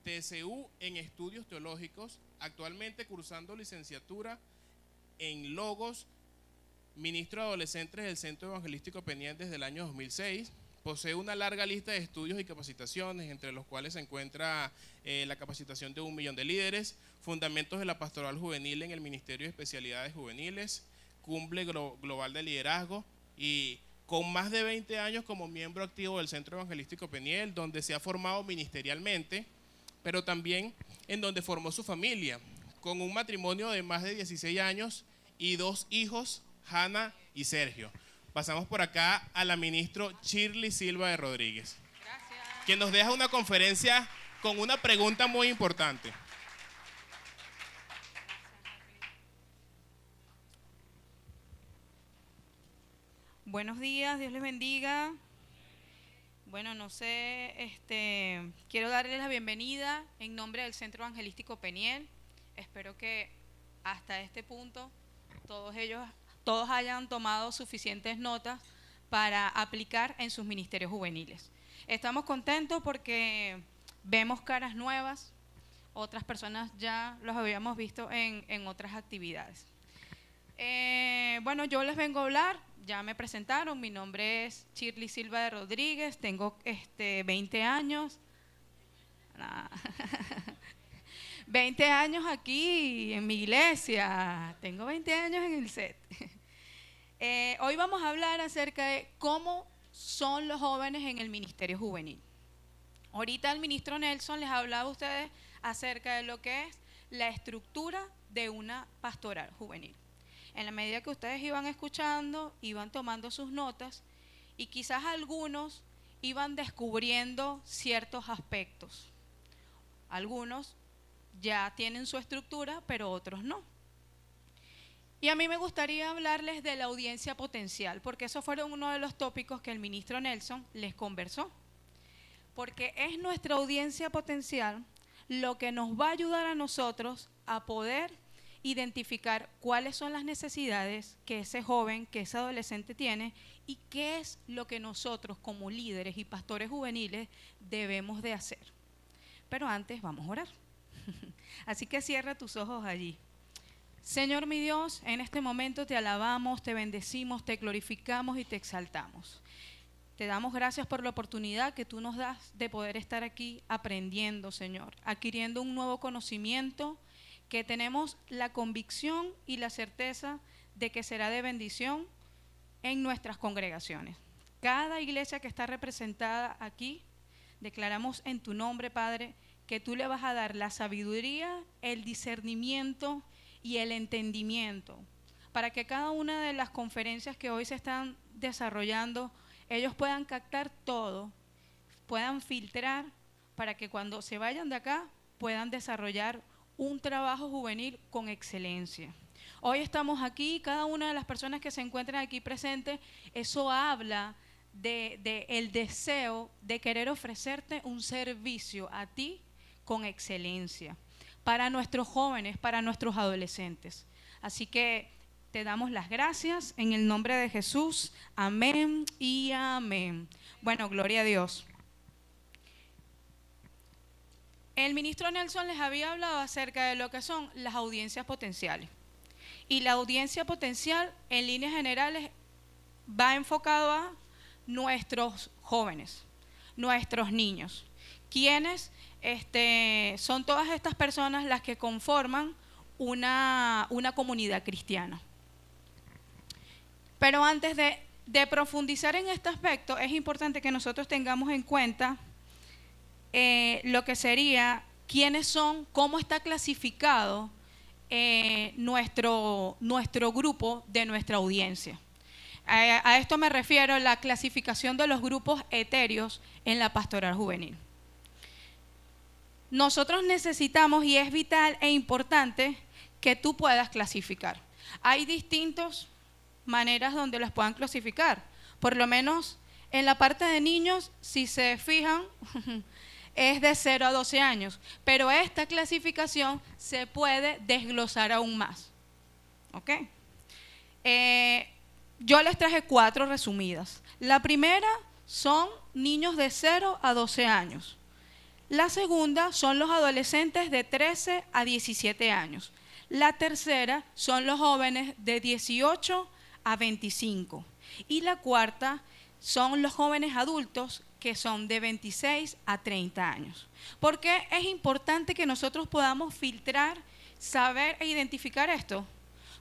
TCU en Estudios Teológicos, actualmente cursando licenciatura en Logos, ministro de adolescentes del Centro Evangelístico Peniel desde el año 2006. Posee una larga lista de estudios y capacitaciones, entre los cuales se encuentra la capacitación de 1 millón de líderes, fundamentos de la pastoral juvenil en el Ministerio de Especialidades Juveniles, cumbre global de liderazgo, y con más de 20 años como miembro activo del Centro Evangelístico Peniel, donde se ha formado ministerialmente, pero también en donde formó su familia, con un matrimonio de más de 16 años y 2 hijos, Hanna y Sergio. Pasamos por acá a la ministra Shirley Silva de Rodríguez. Gracias. Quien nos deja una conferencia con una pregunta muy importante. Buenos días, Dios les bendiga. Bueno, no sé, quiero darles la bienvenida en nombre del Centro Evangelístico Peniel. Espero que hasta este punto todos hayan tomado suficientes notas para aplicar en sus ministerios juveniles. Estamos contentos porque vemos caras nuevas, otras personas ya los habíamos visto en otras actividades. Bueno, yo les vengo a hablar, ya me presentaron, mi nombre es Shirley Silva de Rodríguez, tengo 20 años. 20 años aquí en mi iglesia, tengo 20 años en el set. Hoy vamos a hablar acerca de cómo son los jóvenes en el ministerio juvenil. Ahorita el ministro Nelson les hablaba a ustedes acerca de lo que es la estructura de una pastoral juvenil. En la medida que ustedes iban escuchando, iban tomando sus notas y quizás algunos iban descubriendo ciertos aspectos. Algunos ya tienen su estructura, pero otros no. Y a mí me gustaría hablarles de la audiencia potencial, porque eso fue uno de los tópicos que el ministro Nelson les conversó. Porque es nuestra audiencia potencial lo que nos va a ayudar a nosotros a poder identificar cuáles son las necesidades que ese joven, que ese adolescente tiene y qué es lo que nosotros como líderes y pastores juveniles debemos de hacer. Pero antes vamos a orar. Así que cierra tus ojos allí. Señor mi Dios, en este momento te alabamos, te bendecimos, te glorificamos y te exaltamos. Te damos gracias por la oportunidad que tú nos das de poder estar aquí aprendiendo, Señor, adquiriendo un nuevo conocimiento que tenemos la convicción y la certeza de que será de bendición en nuestras congregaciones. Cada iglesia que está representada aquí, declaramos en tu nombre, Padre, que tú le vas a dar la sabiduría, el discernimiento y el entendimiento para que cada una de las conferencias que hoy se están desarrollando, ellos puedan captar todo, puedan filtrar para que cuando se vayan de acá puedan desarrollar un trabajo juvenil con excelencia. Hoy estamos aquí, cada una de las personas que se encuentran aquí presentes, eso habla de el deseo de querer ofrecerte un servicio a ti con excelencia, para nuestros jóvenes, para nuestros adolescentes. Así que te damos las gracias en el nombre de Jesús. Amén y amén. Bueno, gloria a Dios. El ministro Nelson les había hablado acerca de lo que son las audiencias potenciales. Y la audiencia potencial, en líneas generales, va enfocado a nuestros jóvenes, nuestros niños, quienes son todas estas personas las que conforman una comunidad cristiana. Pero antes de profundizar en este aspecto, es importante que nosotros tengamos en cuenta lo que sería quiénes son, cómo está clasificado nuestro grupo de nuestra audiencia. A esto me refiero a la clasificación de los grupos etéreos en la pastoral juvenil. Nosotros necesitamos, y es vital e importante, que tú puedas clasificar. Hay distintas maneras donde las puedan clasificar. Por lo menos en la parte de niños, si se fijan, es de 0 a 12 años. Pero esta clasificación se puede desglosar aún más. ¿Ok? Yo les traje 4 resumidas. La primera son niños de 0 a 12 años. La segunda son los adolescentes de 13 a 17 años. La tercera son los jóvenes de 18 a 25. Y la cuarta son los jóvenes adultos que son de 26 a 30 años. ¿Por qué es importante que nosotros podamos filtrar, saber e identificar esto?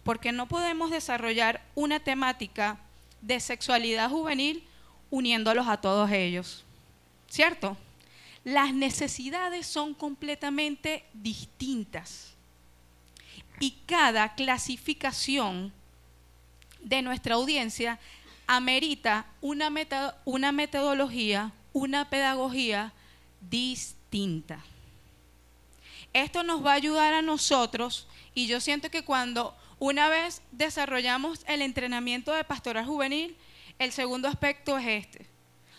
Porque no podemos desarrollar una temática de sexualidad juvenil uniéndolos a todos ellos, ¿cierto? Las necesidades son completamente distintas y cada clasificación de nuestra audiencia amerita una metodología, una pedagogía distinta. Esto nos va a ayudar a nosotros, y yo siento que cuando una vez desarrollamos el entrenamiento de pastoral juvenil, el segundo aspecto es este,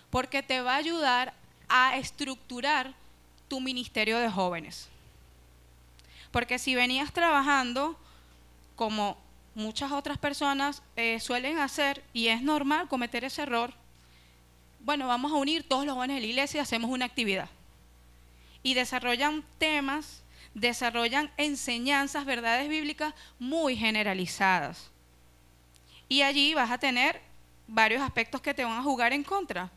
porque te va a ayudar a estructurar tu ministerio de jóvenes. Porque si venías trabajando como muchas otras personas suelen hacer, y es normal cometer ese error, bueno, vamos a unir todos los jóvenes de la iglesia y hacemos una actividad. Y desarrollan temas, desarrollan enseñanzas, verdades bíblicas muy generalizadas. Y allí vas a tener varios aspectos que te van a jugar en contra.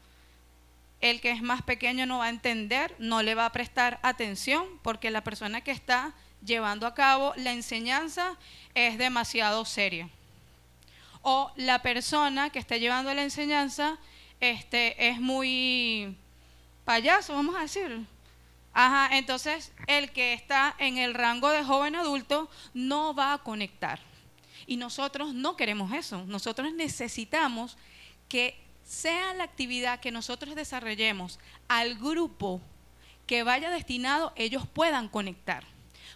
El que es más pequeño no va a entender, no le va a prestar atención, porque la persona que está llevando a cabo la enseñanza es demasiado seria. O la persona que está llevando la enseñanza es muy payaso, vamos a decir. Ajá, entonces el que está en el rango de joven adulto no va a conectar. Y nosotros no queremos eso. Nosotros necesitamos que sea la actividad que nosotros desarrollemos al grupo que vaya destinado, ellos puedan conectar.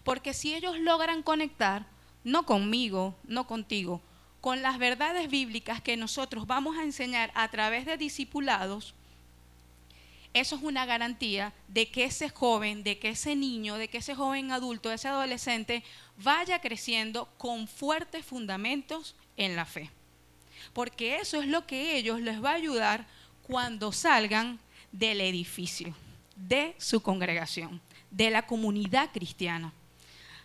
Porque si ellos logran conectar, no conmigo, no contigo, con las verdades bíblicas que nosotros vamos a enseñar a través de discipulados, eso es una garantía de que ese joven, de que ese niño, de que ese joven adulto, ese adolescente vaya creciendo con fuertes fundamentos en la fe. Porque eso es lo que ellos les va a ayudar cuando salgan del edificio, de su congregación, de la comunidad cristiana.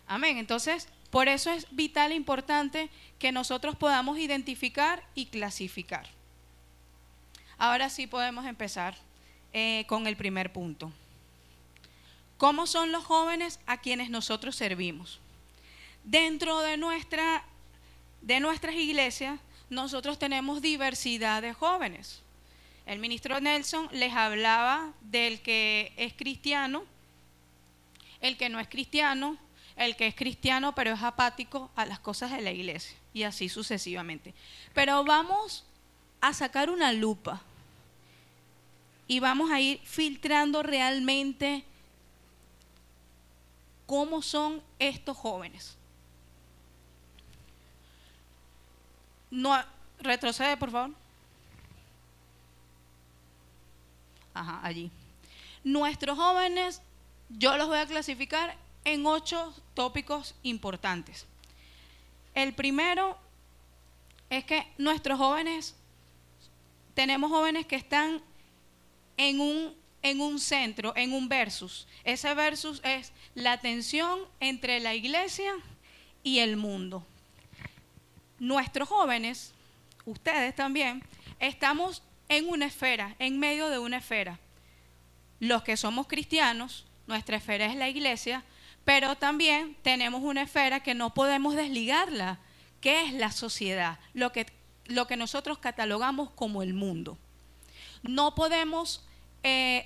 Amén. Entonces, por eso es vital e importante que nosotros podamos identificar y clasificar. Ahora sí podemos empezar con el primer punto. ¿Cómo son los jóvenes a quienes nosotros servimos? Dentro de nuestras iglesias, nosotros tenemos diversidad de jóvenes. El ministro Nelson les hablaba del que es cristiano, el que no es cristiano, el que es cristiano pero es apático a las cosas de la iglesia, y así sucesivamente. Pero vamos a sacar una lupa y vamos a ir filtrando realmente cómo son estos jóvenes. No, retrocede, por favor. Ajá, allí. Nuestros jóvenes, yo los voy a clasificar en 8 tópicos importantes. El primero es que nuestros jóvenes, tenemos jóvenes que están en un centro, en un versus. Ese versus es la tensión entre la iglesia y el mundo. Nuestros jóvenes, ustedes también, estamos en una esfera, en medio de una esfera. Los que somos cristianos, nuestra esfera es la iglesia, pero también tenemos una esfera que no podemos desligarla, que es la sociedad, lo que nosotros catalogamos como el mundo. No podemos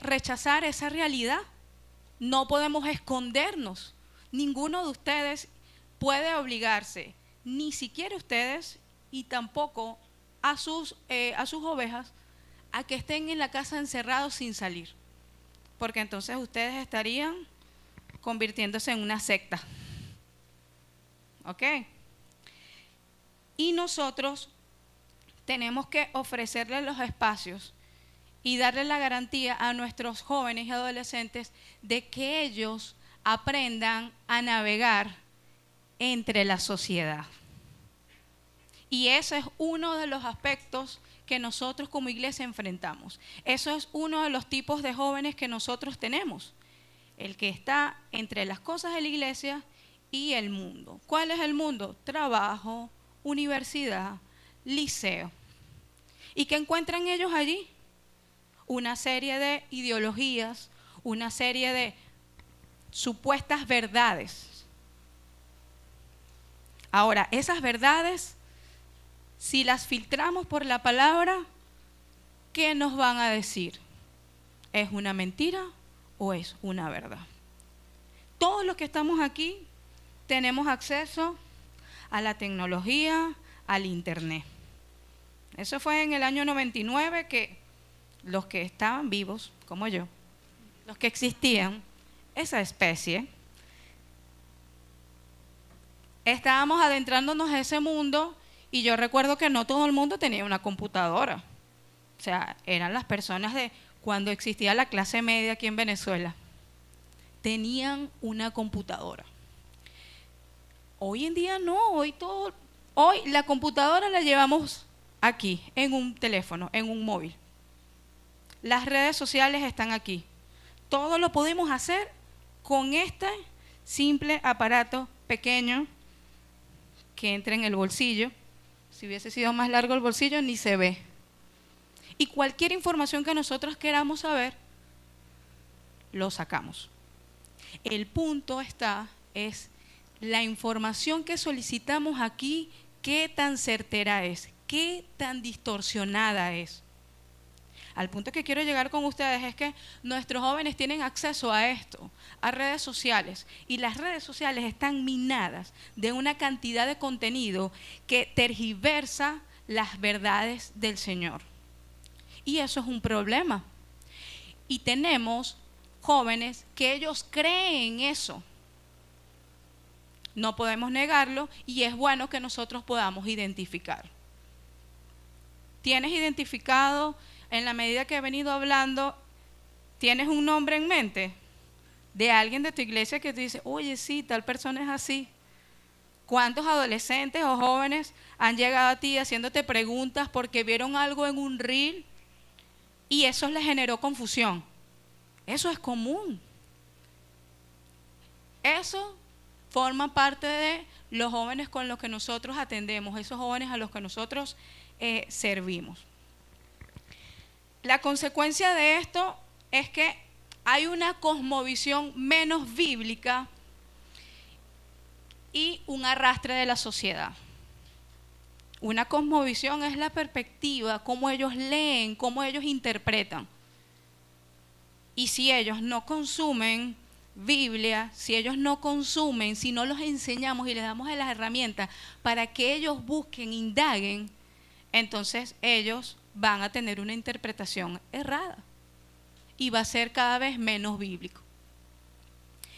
rechazar esa realidad, no podemos escondernos. Ninguno de ustedes puede obligarse, ni siquiera ustedes, y tampoco a sus ovejas, a que estén en la casa encerrados sin salir, porque entonces ustedes estarían convirtiéndose en una secta. ¿Ok? Y nosotros tenemos que ofrecerles los espacios y darle la garantía a nuestros jóvenes y adolescentes de que ellos aprendan a navegar entre la sociedad. Y ese es uno de los aspectos que nosotros como iglesia enfrentamos. Eso es uno de los tipos de jóvenes que nosotros tenemos. el que está entre las cosas de la iglesia y el mundo. ¿Cuál es el mundo? Trabajo, universidad, liceo. ¿Y qué encuentran ellos allí? Una serie de ideologías, una serie de supuestas verdades. Ahora, esas verdades, si las filtramos por la palabra, ¿qué nos van a decir? ¿Es una mentira o es una verdad? Todos los que estamos aquí tenemos acceso a la tecnología, al internet. Eso fue en el año 99 que los que estaban vivos, como yo, los que existían, esa especie, estábamos adentrándonos a ese mundo y yo recuerdo que no todo el mundo tenía una computadora. O sea, eran las personas de cuando existía la clase media aquí en Venezuela. Tenían una computadora. Hoy en día no, hoy la computadora la llevamos aquí, en un teléfono, en un móvil. Las redes sociales están aquí. Todo lo podemos hacer con este simple aparato pequeño que entra en el bolsillo. Si hubiese sido más largo el bolsillo, ni se ve. Y cualquier información que nosotros queramos saber, lo sacamos. El punto es la información que solicitamos aquí, qué tan certera es, qué tan distorsionada es. Al punto que quiero llegar con ustedes es que nuestros jóvenes tienen acceso a esto, a redes sociales, y las redes sociales están minadas de una cantidad de contenido que tergiversa las verdades del Señor. Y eso es un problema. Y tenemos jóvenes que ellos creen eso. No podemos negarlo y es bueno que nosotros podamos identificar. ¿Tienes identificado, en la medida que he venido hablando, tienes un nombre en mente de alguien de tu iglesia que te dice, oye, sí, tal persona es así? ¿Cuántos adolescentes o jóvenes han llegado a ti haciéndote preguntas porque vieron algo en un reel y eso les generó confusión? Eso es común. Eso forma parte de los jóvenes con los que nosotros atendemos, esos jóvenes a los que nosotros servimos. La consecuencia de esto es que hay una cosmovisión menos bíblica y un arrastre de la sociedad. Una cosmovisión es la perspectiva, cómo ellos leen, cómo ellos interpretan. Y si ellos no consumen Biblia, si ellos no consumen, si no los enseñamos y les damos las herramientas para que ellos busquen, indaguen, entonces ellos van a tener una interpretación errada y va a ser cada vez menos bíblico.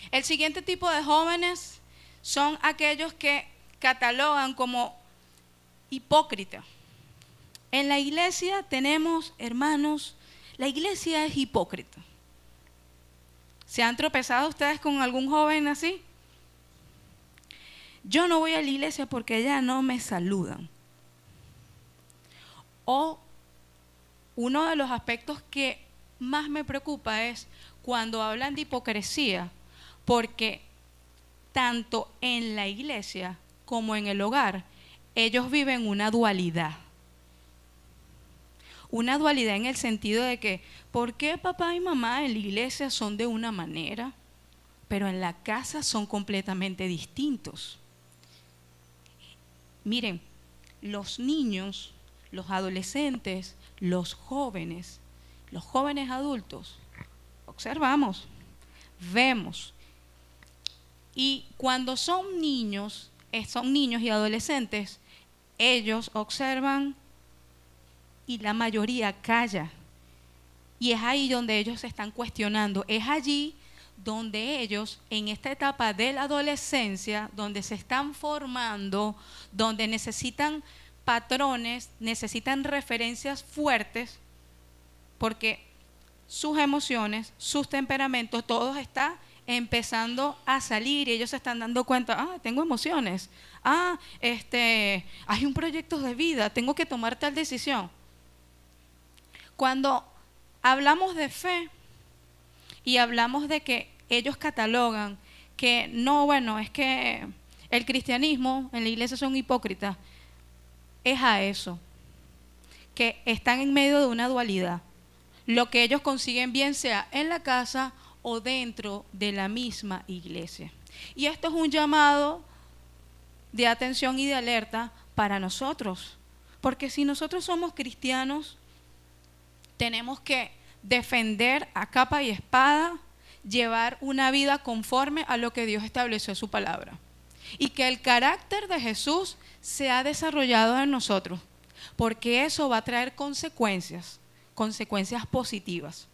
El siguiente tipo de jóvenes son aquellos que catalogan como hipócritas. En la iglesia tenemos, hermanos, la iglesia es hipócrita. ¿Se han tropezado ustedes con algún joven así? Yo no voy a la iglesia porque allá no me saludan. O uno de los aspectos que más me preocupa es cuando hablan de hipocresía, porque tanto en la iglesia como en el hogar, ellos viven una dualidad. Una dualidad en el sentido de que, ¿por qué papá y mamá en la iglesia son de una manera, pero en la casa son completamente distintos? Miren, los niños, los adolescentes, los jóvenes adultos, observamos, vemos. Y cuando son niños y adolescentes, ellos observan y la mayoría calla. Y es ahí donde ellos se están cuestionando. Es allí donde ellos, en esta etapa de la adolescencia, donde se están formando, donde necesitan patrones, necesitan referencias fuertes, porque sus emociones, sus temperamentos, todo está empezando a salir y ellos se están dando cuenta, tengo emociones, hay un proyecto de vida, tengo que tomar tal decisión. Cuando hablamos de fe y hablamos de que ellos catalogan que no, bueno, es que el cristianismo en la iglesia son hipócritas, es a eso, que están en medio de una dualidad. Lo que ellos consiguen bien sea en la casa o dentro de la misma iglesia. Y esto es un llamado de atención y de alerta para nosotros, porque si nosotros somos cristianos, tenemos que defender a capa y espada, llevar una vida conforme a lo que Dios estableció en su palabra. Y que el carácter de Jesús se ha desarrollado en nosotros, porque eso va a traer consecuencias positivas.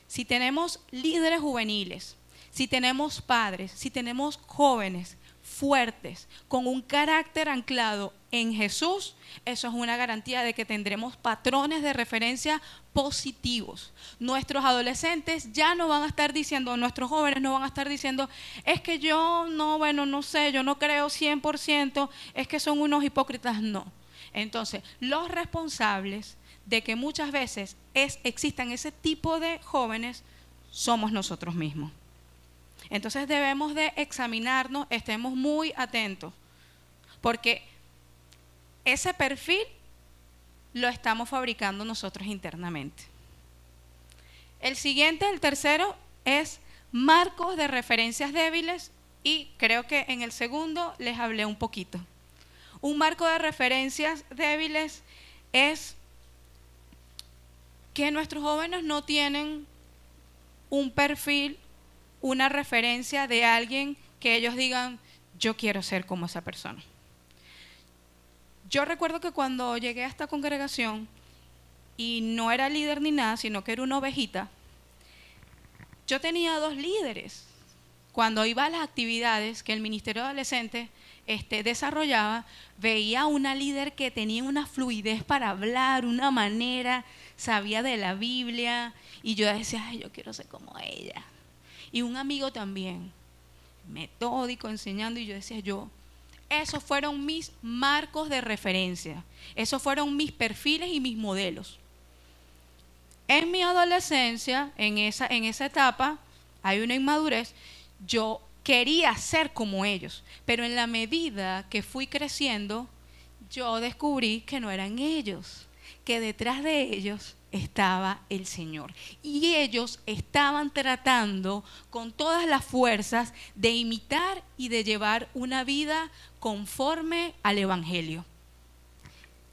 Si tenemos líderes juveniles, si tenemos padres, si tenemos jóvenes fuertes, con un carácter anclado en Jesús, eso es una garantía de que tendremos patrones de referencia positivos. Nuestros adolescentes ya no van a estar diciendo, nuestros jóvenes no van a estar diciendo, es que yo no, bueno, no sé, yo no creo 100%, es que son unos hipócritas, no. Entonces, los responsables de que muchas veces existan ese tipo de jóvenes somos nosotros mismos. Entonces debemos de examinarnos, estemos muy atentos, porque ese perfil lo estamos fabricando nosotros internamente. El siguiente, el tercero, es marcos de referencias débiles, y creo que en el segundo les hablé un poquito. Un marco de referencias débiles es que nuestros jóvenes no tienen un perfil, una referencia de alguien que ellos digan, yo quiero ser como esa persona. Yo recuerdo que cuando llegué a esta congregación, y no era líder ni nada, sino que era una ovejita, yo tenía 2 líderes. Cuando iba a las actividades que el Ministerio de Adolescentes desarrollaba, veía una líder que tenía una fluidez para hablar, una manera, sabía de la Biblia, y yo decía, ay, yo quiero ser como ella. Y un amigo también, metódico, enseñando, y yo decía, esos fueron mis marcos de referencia, esos fueron mis perfiles y mis modelos. En mi adolescencia, en esa etapa, hay una inmadurez, yo quería ser como ellos, pero en la medida que fui creciendo, yo descubrí que no eran ellos, que detrás de ellos estaba el Señor. Y ellos estaban tratando con todas las fuerzas de imitar y de llevar una vida conforme al Evangelio.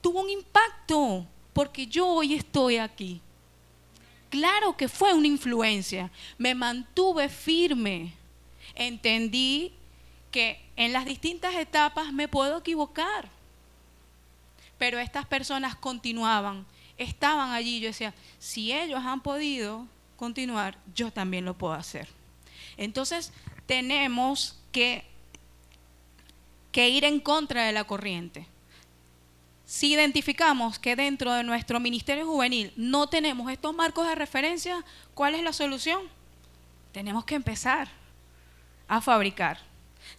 Tuvo un impacto, porque yo hoy estoy aquí. Claro que fue una influencia, me mantuve firme. Entendí que en las distintas etapas me puedo equivocar, pero estas personas continuaban, estaban allí. Yo decía, si ellos han podido continuar, yo también lo puedo hacer. Entonces tenemos que ir en contra de la corriente. Si identificamos que dentro de nuestro ministerio juvenil no tenemos estos marcos de referencia, ¿cuál es la solución? Tenemos que empezar a fabricar.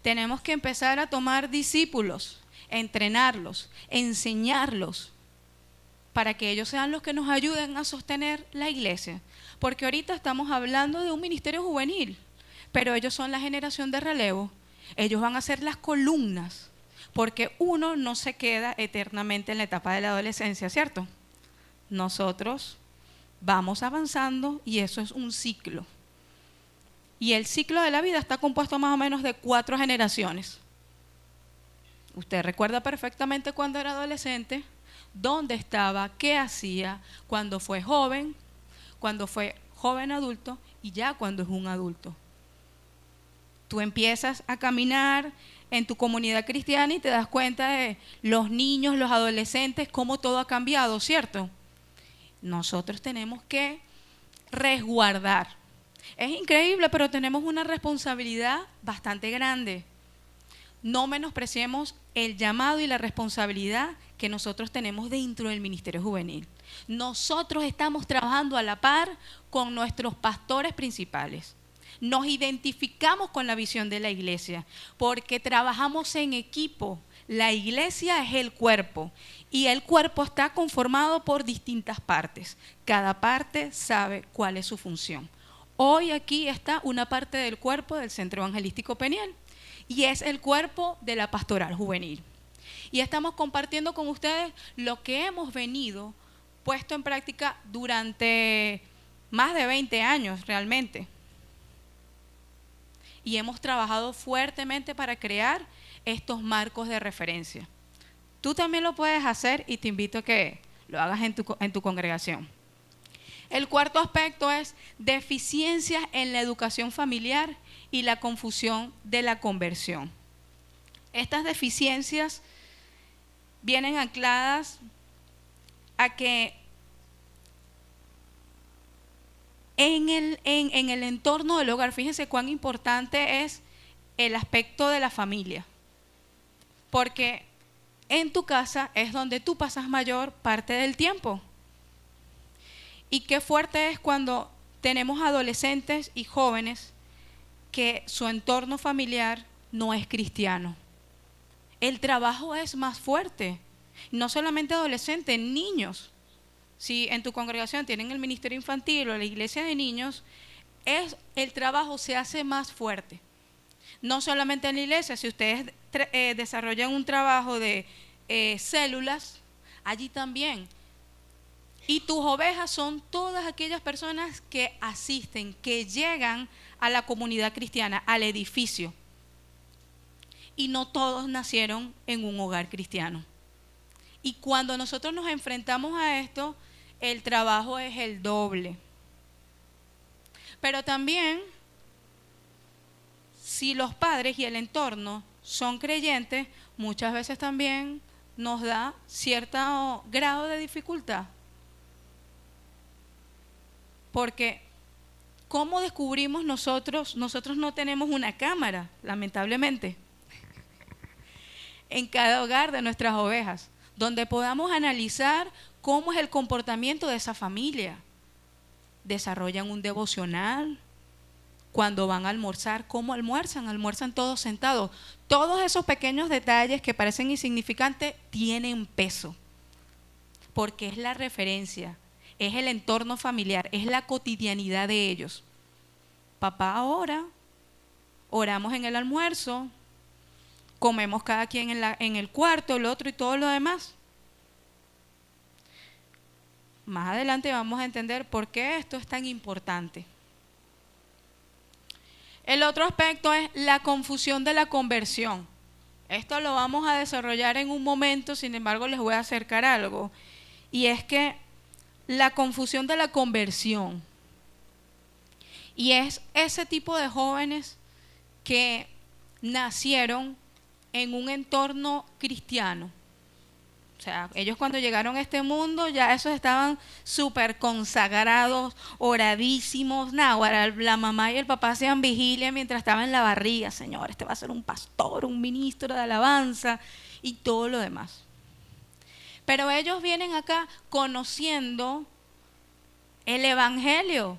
Tenemos que empezar a tomar discípulos, entrenarlos, enseñarlos, para que ellos sean los que nos ayuden a sostener la iglesia. Porque ahorita estamos hablando de un ministerio juvenil, pero ellos son la generación de relevo. Ellos van a ser las columnas, porque uno no se queda eternamente en la etapa de la adolescencia, ¿cierto? Nosotros vamos avanzando y eso es un ciclo. Y el ciclo de la vida está compuesto más o menos de 4 generaciones. Usted recuerda perfectamente cuando era adolescente, dónde estaba, qué hacía, cuando fue joven adulto y ya cuando es un adulto. Tú empiezas a caminar en tu comunidad cristiana y te das cuenta de los niños, los adolescentes, cómo todo ha cambiado, ¿cierto? Nosotros tenemos que resguardar. Es increíble, pero tenemos una responsabilidad bastante grande. No menospreciemos el llamado y la responsabilidad que nosotros tenemos dentro del ministerio juvenil. Nosotros estamos trabajando a la par con nuestros pastores principales. Nos identificamos con la visión de la iglesia porque trabajamos en equipo. La iglesia es el cuerpo y el cuerpo está conformado por distintas partes. Cada parte sabe cuál es su función. hoy aquí está una parte del cuerpo del Centro Evangelístico Peniel y es el cuerpo de la Pastoral Juvenil. Y estamos compartiendo con ustedes lo que hemos venido puesto en práctica durante más de 20 años realmente. Y hemos trabajado fuertemente para crear estos marcos de referencia. Tú también lo puedes hacer y te invito a que lo hagas en tu congregación. El cuarto aspecto es deficiencias en la educación familiar y la confusión de la conversión. Estas deficiencias vienen ancladas a que en el entorno del hogar, fíjense cuán importante es el aspecto de la familia, porque en tu casa es donde tú pasas mayor parte del tiempo. Y qué fuerte es cuando tenemos adolescentes y jóvenes que su entorno familiar no es cristiano. El trabajo es más fuerte, no solamente adolescentes, niños. Si en tu congregación tienen el ministerio infantil o la iglesia de niños, el trabajo se hace más fuerte. No solamente en la iglesia, si ustedes desarrollan un trabajo de células, allí también. Y tus ovejas son todas aquellas personas que asisten, que llegan a la comunidad cristiana, al edificio. Y no todos nacieron en un hogar cristiano. Y cuando nosotros nos enfrentamos a esto, el trabajo es el doble. Pero también, si los padres y el entorno son creyentes, muchas veces también nos da cierto grado de dificultad. Porque, ¿cómo descubrimos nosotros? Nosotros no tenemos una cámara, lamentablemente, en cada hogar de nuestras ovejas, donde podamos analizar cómo es el comportamiento de esa familia. ¿Desarrollan un devocional? Cuando van a almorzar, ¿cómo almuerzan? Almuerzan todos sentados. Todos esos pequeños detalles que parecen insignificantes tienen peso, porque es la referencia, es el entorno familiar, es la cotidianidad de ellos. Papá ora, oramos en el almuerzo, comemos cada quien en el cuarto, el otro y todo lo demás. Más adelante vamos a entender por qué esto es tan importante. El otro aspecto es la confusión de la conversión. Esto lo vamos a desarrollar en un momento, sin embargo les voy a acercar algo. Y es que la confusión de la conversión. Y es ese tipo de jóvenes que nacieron en un entorno cristiano. O sea, ellos cuando llegaron a este mundo ya esos estaban súper consagrados, oradísimos. Náguara, la mamá y el papá hacían vigilia mientras estaban en la barriga. Señor, este va a ser un pastor, un ministro de alabanza y todo lo demás. Pero ellos vienen acá conociendo el evangelio.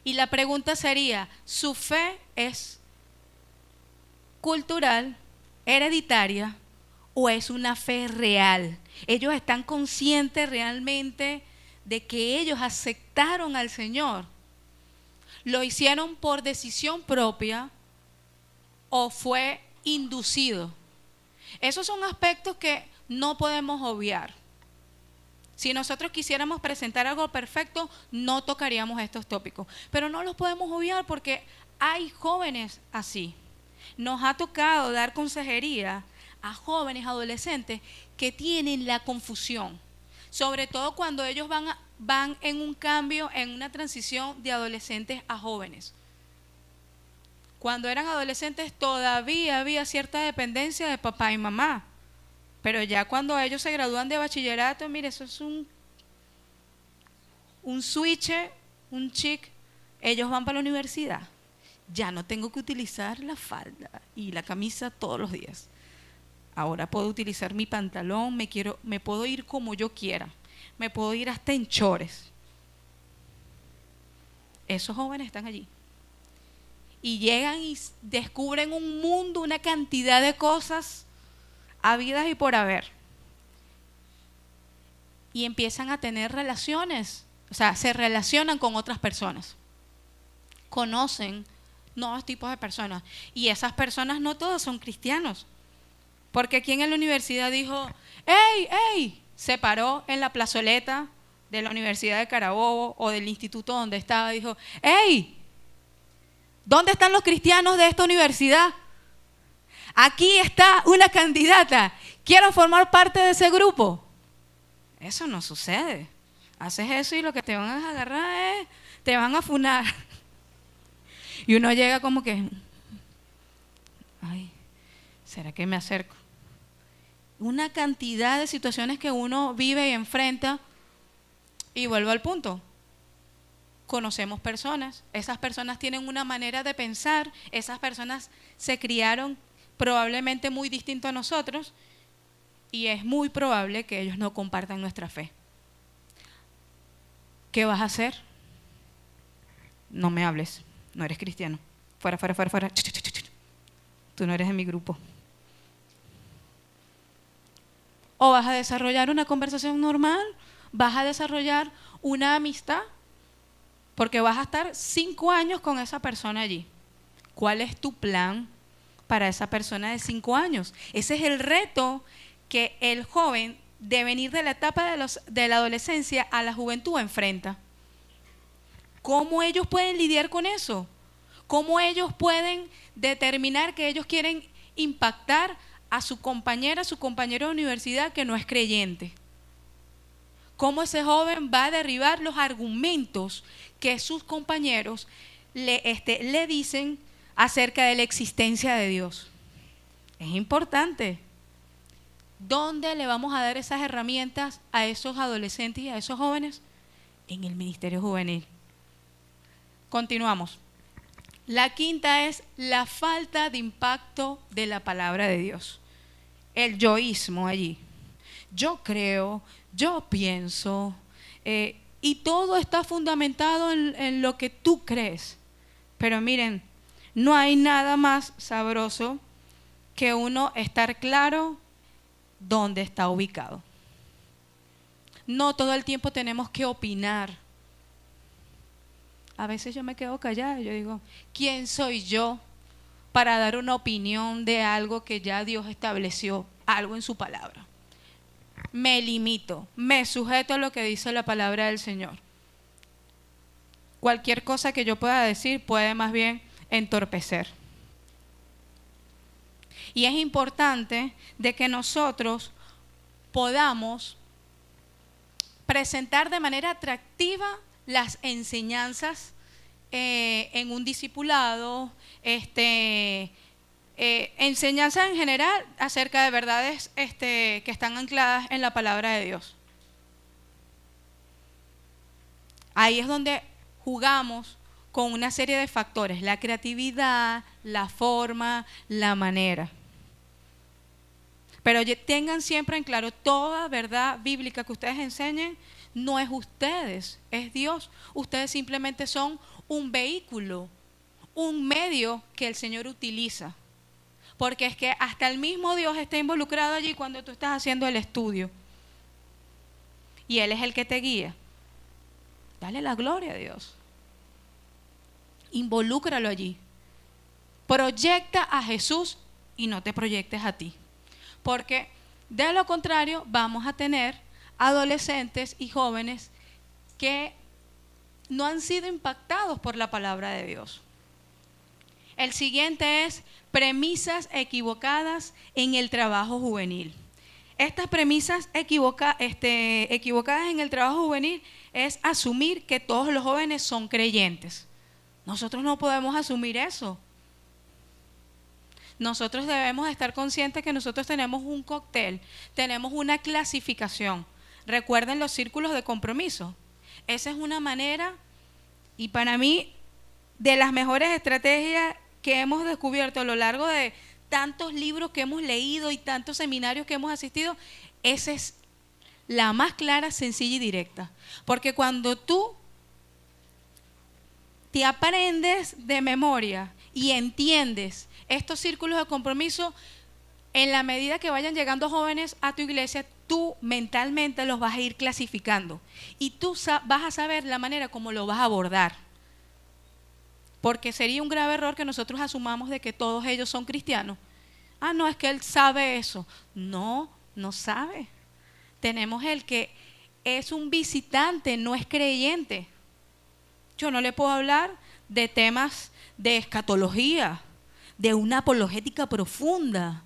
Y la pregunta sería, ¿su fe es cultural, hereditaria, o es una fe real? Ellos están conscientes realmente de que ellos aceptaron al Señor. ¿Lo hicieron por decisión propia o fue inducido? Esos son aspectos que no podemos obviar. Si nosotros quisiéramos presentar algo perfecto, no tocaríamos estos tópicos. Pero no los podemos obviar porque hay jóvenes así. Nos ha tocado dar consejería a jóvenes, adolescentes que tienen la confusión, sobre todo cuando ellos van en un cambio, en una transición de adolescentes a jóvenes. Cuando eran adolescentes todavía había cierta dependencia de papá y mamá, pero ya cuando ellos se gradúan de bachillerato, mire, eso es un switch, un chic, ellos van para la universidad. Ya no tengo que utilizar la falda y la camisa todos los días. Ahora puedo utilizar mi pantalón, me puedo ir como yo quiera, me puedo ir hasta en chores. Esos jóvenes están allí. Y llegan y descubren un mundo, una cantidad de cosas habidas y por haber. Y empiezan a tener relaciones O sea, se relacionan con otras personas. Conocen nuevos tipos de personas. Y esas personas no todos son cristianos. Porque aquí en la universidad dijo, ¡ey, ey! Se paró en la plazoleta de la Universidad de Carabobo o del instituto donde estaba, dijo, ¡ey! ¿Dónde están los cristianos de esta universidad? Aquí está una candidata. ¿Quiero formar parte de ese grupo? Eso no sucede. Haces eso y lo que te van a agarrar es, te van a funar. Y uno llega como que, ay, ¿será que me acerco? Una cantidad de situaciones que uno vive y enfrenta. Y vuelvo al punto. Conocemos personas, esas personas tienen una manera de pensar, esas personas se criaron probablemente muy distinto a nosotros y es muy probable que ellos no compartan nuestra fe. ¿Qué vas a hacer? No me hables, no eres cristiano. Fuera, fuera, fuera, fuera. Tú no eres de mi grupo. O vas a desarrollar una conversación normal, vas a desarrollar una amistad, porque vas a estar 5 años con esa persona allí. ¿Cuál es tu plan para esa persona de 5 años? Ese es el reto que el joven de venir de la etapa de la adolescencia a la juventud enfrenta. ¿Cómo ellos pueden lidiar con eso? ¿Cómo ellos pueden determinar que ellos quieren impactar a su compañera, a su compañero de universidad que no es creyente? ¿Cómo ese joven va a derribar los argumentos que sus compañeros le dicen acerca de la existencia de Dios? Es importante. ¿Dónde le vamos a dar esas herramientas a esos adolescentes y a esos jóvenes? En el ministerio juvenil. Continuamos. La quinta es la falta de impacto de la palabra de Dios. El yoísmo allí. Yo creo, yo pienso, y todo está fundamentado en lo que tú crees. Pero miren, no hay nada más sabroso que uno estar claro dónde está ubicado. No todo el tiempo tenemos que opinar. A veces yo me quedo callada y yo digo, ¿quién soy yo para dar una opinión de algo que ya Dios estableció, algo en su palabra? Me limito, me sujeto a lo que dice la palabra del Señor. Cualquier cosa que yo pueda decir puede más bien entorpecer. Y es importante de que nosotros podamos presentar de manera atractiva las enseñanzas en un discipulado, enseñanzas en general acerca de verdades que están ancladas en la palabra de Dios. Ahí es donde jugamos con una serie de factores, la creatividad, la forma, la manera. Pero tengan siempre en claro, toda verdad bíblica que ustedes enseñen no es ustedes, es Dios. Ustedes simplemente son un vehículo, un medio que el Señor utiliza. Porque es que hasta el mismo Dios está involucrado allí cuando tú estás haciendo el estudio. Y Él es el que te guía. Dale la gloria a Dios. Involúcralo allí. Proyecta a Jesús y no te proyectes a ti. Porque de lo contrario vamos a tener adolescentes y jóvenes que no han sido impactados por la palabra de Dios. El siguiente es premisas equivocadas en el trabajo juvenil. Estas premisas equivocadas en el trabajo juvenil es asumir que todos los jóvenes son creyentes. Nosotros no podemos asumir eso. Nosotros debemos estar conscientes que nosotros tenemos un cóctel, tenemos una clasificación. Recuerden los círculos de compromiso. Esa es una manera, y para mí, de las mejores estrategias que hemos descubierto a lo largo de tantos libros que hemos leído y tantos seminarios que hemos asistido. Esa es la más clara, sencilla y directa. Porque cuando tú te aprendes de memoria y entiendes estos círculos de compromiso, en la medida que vayan llegando jóvenes a tu iglesia, tú mentalmente los vas a ir clasificando y tú vas a saber la manera como lo vas a abordar. Porque sería un grave error que nosotros asumamos de que todos ellos son cristianos. Ah, no, es que él sabe eso. No, no sabe. Tenemos el que es un visitante, no es creyente. Yo no le puedo hablar de temas de escatología, de una apologética profunda,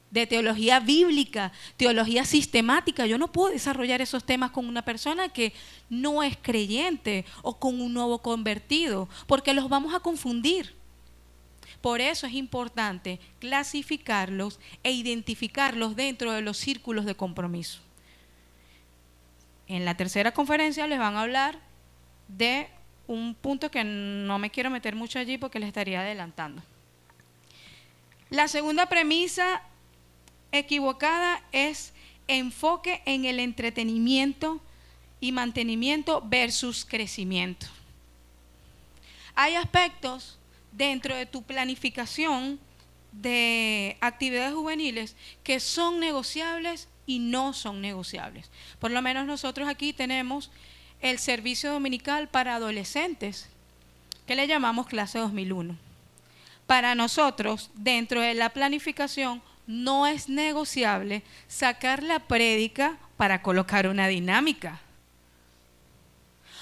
de teología bíblica, teología sistemática. Yo no puedo desarrollar esos temas con una persona que no es creyente o con un nuevo convertido, porque los vamos a confundir. Por eso es importante clasificarlos e identificarlos dentro de los círculos de compromiso. En la tercera conferencia les van a hablar de un punto que no me quiero meter mucho allí porque les estaría adelantando. La segunda premisa equivocada es enfoque en el entretenimiento y mantenimiento versus crecimiento. Hay aspectos dentro de tu planificación de actividades juveniles que son negociables y no son negociables. Por lo menos nosotros aquí tenemos el servicio dominical para adolescentes, que le llamamos clase 2001. Para nosotros, dentro de la planificación, no es negociable sacar la prédica para colocar una dinámica.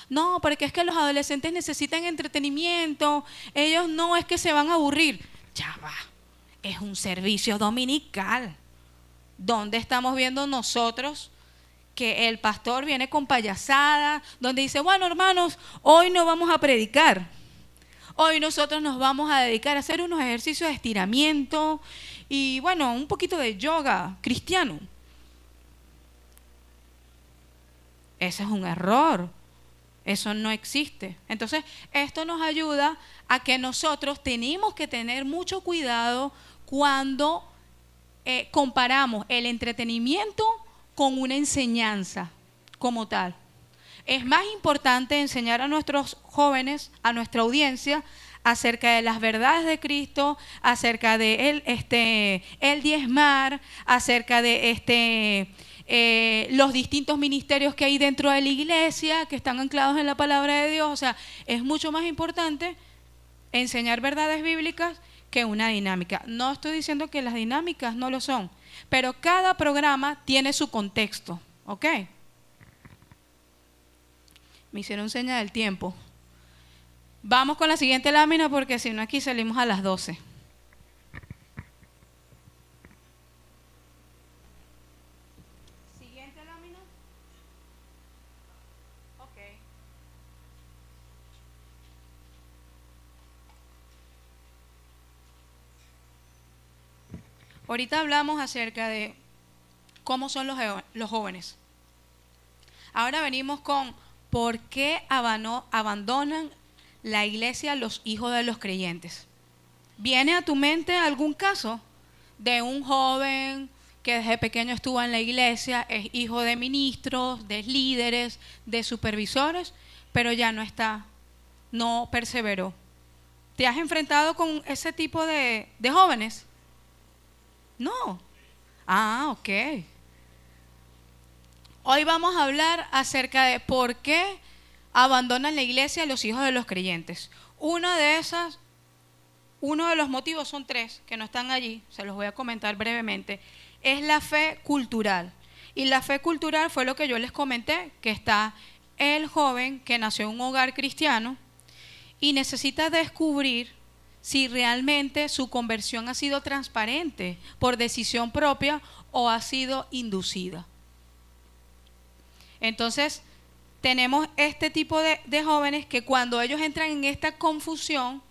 No, porque es que los adolescentes necesitan entretenimiento, ellos no es que se van a aburrir. Ya va, es un servicio dominical. ¿Dónde estamos viendo nosotros que el pastor viene con payasada, donde dice, bueno, hermanos, hoy no vamos a predicar? Hoy nosotros nos vamos a dedicar a hacer unos ejercicios de estiramiento y, bueno, un poquito de yoga cristiano. Ese es un error. Eso no existe. Entonces, esto nos ayuda a que nosotros tenemos que tener mucho cuidado cuando comparamos el entretenimiento con una enseñanza como tal. Es más importante enseñar a nuestros jóvenes, a nuestra audiencia, acerca de las verdades de Cristo, acerca de el diezmar, acerca de los distintos ministerios que hay dentro de la iglesia, que están anclados en la palabra de Dios. O sea, es mucho más importante enseñar verdades bíblicas que una dinámica. No estoy diciendo que las dinámicas no lo son, pero cada programa tiene su contexto, ¿ok? Me hicieron seña del tiempo. Vamos con la siguiente lámina porque si no aquí salimos a las 12. Siguiente lámina. Ok. Ahorita hablamos acerca de cómo son los jóvenes. Ahora venimos con por qué abandonan la iglesia los hijos de los creyentes. ¿Viene a tu mente algún caso de un joven que desde pequeño estuvo en la iglesia, es hijo de ministros, de líderes, de supervisores, pero ya no está, no perseveró? ¿Te has enfrentado con ese tipo de jóvenes? No. Ah, ok. Hoy vamos a hablar acerca de por qué abandonan la iglesia los hijos de los creyentes. Uno de los motivos, son 3 que no están allí, se los voy a comentar brevemente, es la fe cultural. Y la fe cultural fue lo que yo les comenté, que está el joven que nació en un hogar cristiano y necesita descubrir si realmente su conversión ha sido transparente por decisión propia o ha sido inducida. Entonces, tenemos este tipo de jóvenes que cuando ellos entran en esta confusión,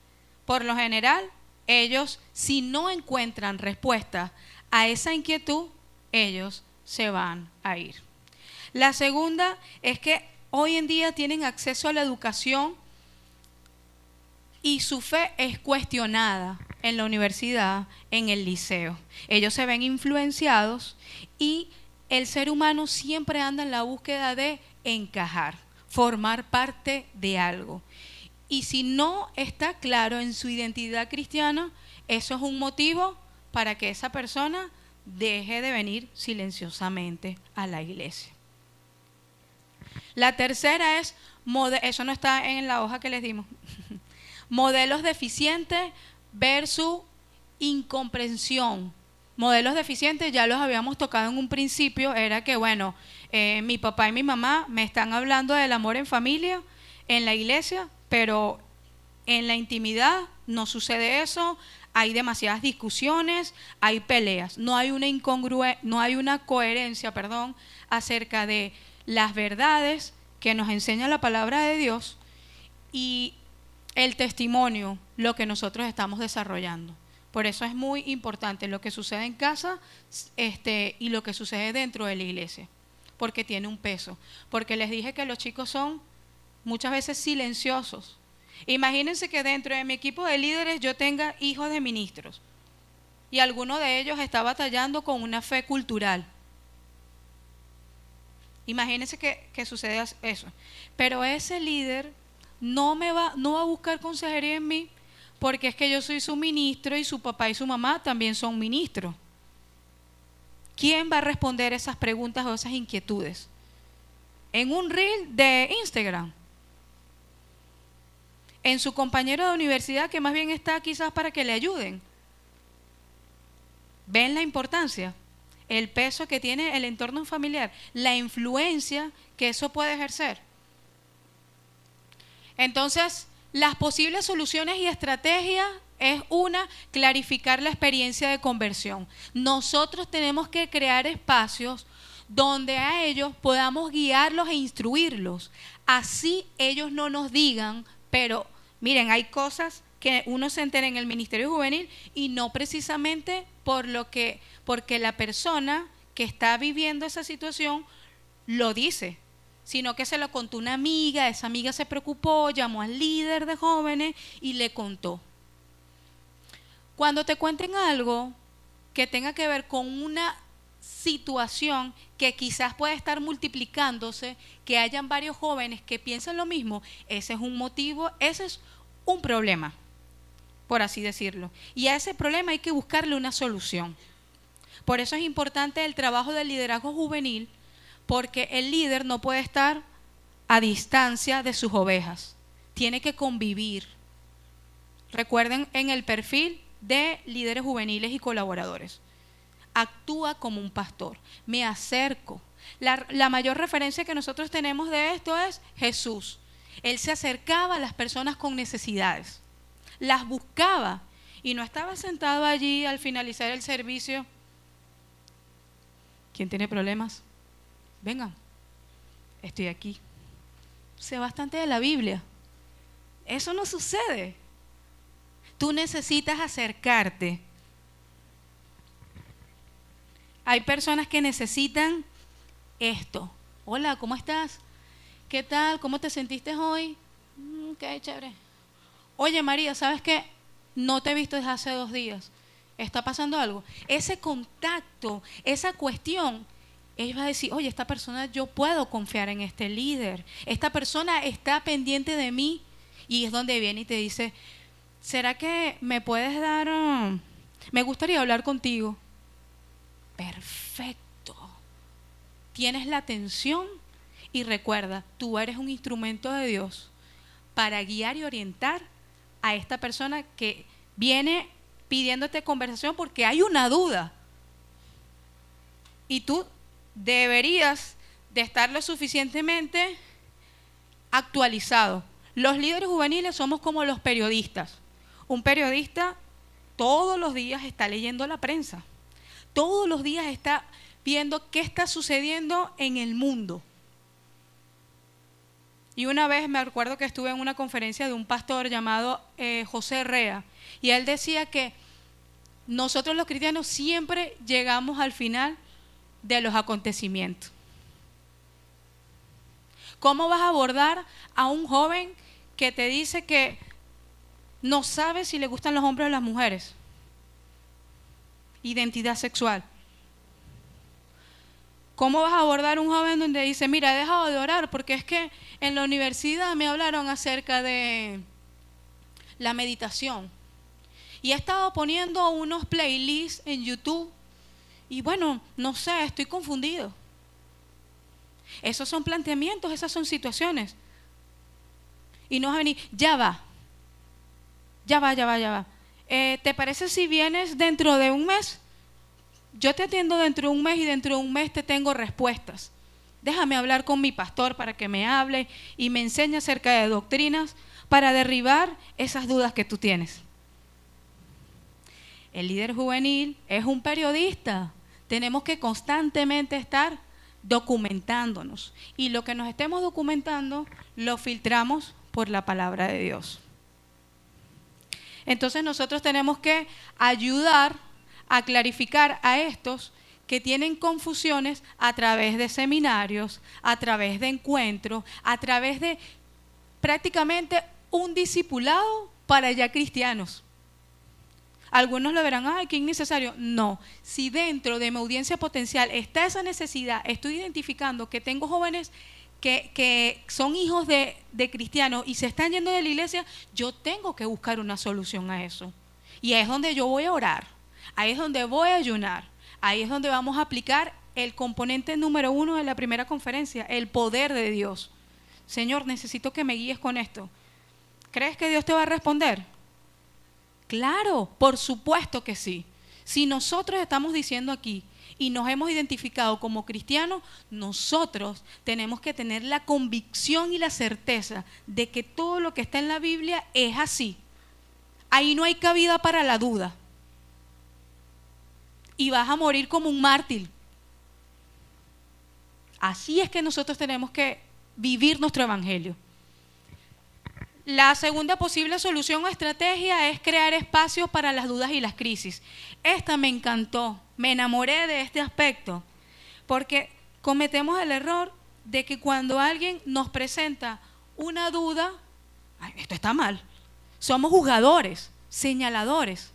por lo general, ellos, si no encuentran respuesta a esa inquietud, ellos se van a ir. La segunda es que hoy en día tienen acceso a la educación y su fe es cuestionada en la universidad, en el liceo. Ellos se ven influenciados y el ser humano siempre anda en la búsqueda de encajar, formar parte de algo. Y si no está claro en su identidad cristiana, eso es un motivo para que esa persona deje de venir silenciosamente a la iglesia. La tercera es, eso no está en la hoja que les dimos, modelos deficientes versus incomprensión. Modelos deficientes ya los habíamos tocado en un principio, era que bueno, mi papá y mi mamá me están hablando del amor en familia, en la iglesia, pero en la intimidad no sucede eso, hay demasiadas discusiones, hay peleas, no hay una coherencia, acerca de las verdades que nos enseña la palabra de Dios y el testimonio, lo que nosotros estamos desarrollando. Por eso es muy importante lo que sucede en casa y lo que sucede dentro de la iglesia, porque tiene un peso. Porque les dije que los chicos son muchas veces silenciosos. Imagínense que dentro de mi equipo de líderes yo tenga hijos de ministros y alguno de ellos está batallando con una fe cultural. Imagínense que suceda eso. Pero ese líder no va a buscar consejería en mí, porque es que yo soy su ministro y su papá y su mamá también son ministros. ¿Quién va a responder esas preguntas o esas inquietudes? En un reel de Instagram. En su compañero de universidad que más bien está quizás para que le ayuden. ¿Ven la importancia? El peso que tiene el entorno familiar, la influencia que eso puede ejercer. Entonces, las posibles soluciones y estrategias es una, clarificar la experiencia de conversión. Nosotros tenemos que crear espacios donde a ellos podamos guiarlos e instruirlos. Así ellos no nos digan, pero miren, hay cosas que uno se entera en el ministerio juvenil y no precisamente porque la persona que está viviendo esa situación lo dice, sino que se lo contó una amiga, esa amiga se preocupó, llamó al líder de jóvenes y le contó. Cuando te cuenten algo que tenga que ver con una situación que quizás pueda estar multiplicándose, que hayan varios jóvenes que piensan lo mismo, ese es un motivo, ese es un problema, por así decirlo. Y a ese problema hay que buscarle una solución. Por eso es importante el trabajo del liderazgo juvenil, porque el líder no puede estar a distancia de sus ovejas, tiene que convivir. Recuerden en el perfil de líderes juveniles y colaboradores, actúa como un pastor, me acerco. La mayor referencia que nosotros tenemos de esto es Jesús. Él se acercaba a las personas con necesidades, las buscaba y no estaba sentado allí al finalizar el servicio. ¿Quién tiene problemas? Vengan, estoy aquí. Sé bastante de la Biblia. Eso no sucede. Tú necesitas acercarte. Hay personas que necesitan esto. Hola, ¿cómo estás? ¿Qué tal? ¿Cómo te sentiste hoy? Qué chévere. Oye, María, ¿sabes qué? No te he visto desde hace 2 días. ¿Está pasando algo? Ese contacto, esa cuestión, ella va a decir, oye, esta persona, yo puedo confiar en este líder. Esta persona está pendiente de mí. Y es donde viene y te dice, ¿será que me puedes dar? Me gustaría hablar contigo. Perfecto. Tienes la atención y recuerda, tú eres un instrumento de Dios para guiar y orientar a esta persona que viene pidiéndote conversación porque hay una duda. Y tú deberías de estar lo suficientemente actualizado. Los líderes juveniles somos como los periodistas. Un periodista todos los días está leyendo la prensa. Todos los días está viendo qué está sucediendo en el mundo. Y una vez me acuerdo que estuve en una conferencia de un pastor llamado José Rea, y él decía que nosotros los cristianos siempre llegamos al final de los acontecimientos. ¿Cómo vas a abordar a un joven que te dice que no sabe si le gustan los hombres o las mujeres? Identidad sexual. ¿Cómo vas a abordar a un joven donde dice, mira, he dejado de orar porque es que en la universidad me hablaron acerca de la meditación? y he estado poniendo unos playlists en YouTube y bueno, no sé, estoy confundido. Esos son planteamientos, esas son situaciones. Y no vas a venir, ya va. ¿Te parece si vienes dentro de un mes? Yo te atiendo dentro de un mes y dentro de un mes te tengo respuestas. Déjame hablar con mi pastor para que me hable y me enseñe acerca de doctrinas para derribar esas dudas que tú tienes. El líder juvenil es un periodista. Tenemos que constantemente estar documentándonos. Y lo que nos estemos documentando lo filtramos por la palabra de Dios. Entonces nosotros tenemos que ayudar a clarificar a estos que tienen confusiones a través de seminarios, a través de encuentros, a través de prácticamente un discipulado para ya cristianos. Algunos lo verán, ay, qué innecesario. No, si dentro de mi audiencia potencial está esa necesidad, estoy identificando que tengo jóvenes que son hijos de cristianos y se están yendo de la iglesia, yo tengo que buscar una solución a eso. Y ahí es donde yo voy a orar, ahí es donde voy a ayunar, ahí es donde vamos a aplicar el componente número 1 de la primera conferencia, el poder de Dios. Señor, necesito que me guíes con esto. ¿Crees que Dios te va a responder? Claro, por supuesto que sí. Si nosotros estamos diciendo aquí y nos hemos identificado como cristianos, nosotros tenemos que tener la convicción y la certeza de que todo lo que está en la Biblia es así. Ahí no hay cabida para la duda. Y vas a morir como un mártir. Así es que nosotros tenemos que vivir nuestro evangelio. La segunda posible solución o estrategia es crear espacios para las dudas y las crisis. Esta me encantó, me enamoré de este aspecto, porque cometemos el error de que cuando alguien nos presenta una duda, ay, esto está mal, somos juzgadores, señaladores.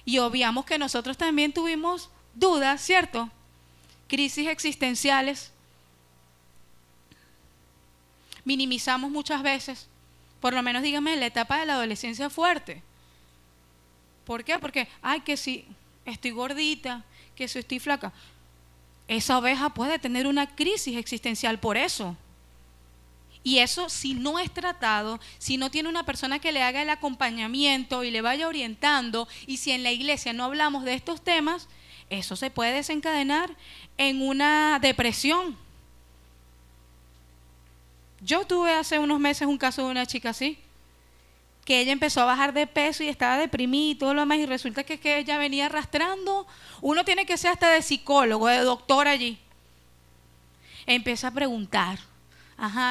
Y obviamos que nosotros también tuvimos dudas, ¿cierto? Crisis existenciales. Minimizamos muchas veces, por lo menos dígame, la etapa de la adolescencia fuerte. ¿Por qué? Porque, ay, que si estoy gordita, que si estoy flaca. Esa oveja puede tener una crisis existencial por eso. Y eso, si no es tratado, si no tiene una persona que le haga el acompañamiento y le vaya orientando, y si en la iglesia no hablamos de estos temas, eso se puede desencadenar en una depresión. Yo tuve hace unos meses un caso de una chica así, que ella empezó a bajar de peso y estaba deprimida y todo lo demás, y resulta que ella venía arrastrando. Uno tiene que ser hasta de psicólogo, de doctor allí. Empieza a preguntar,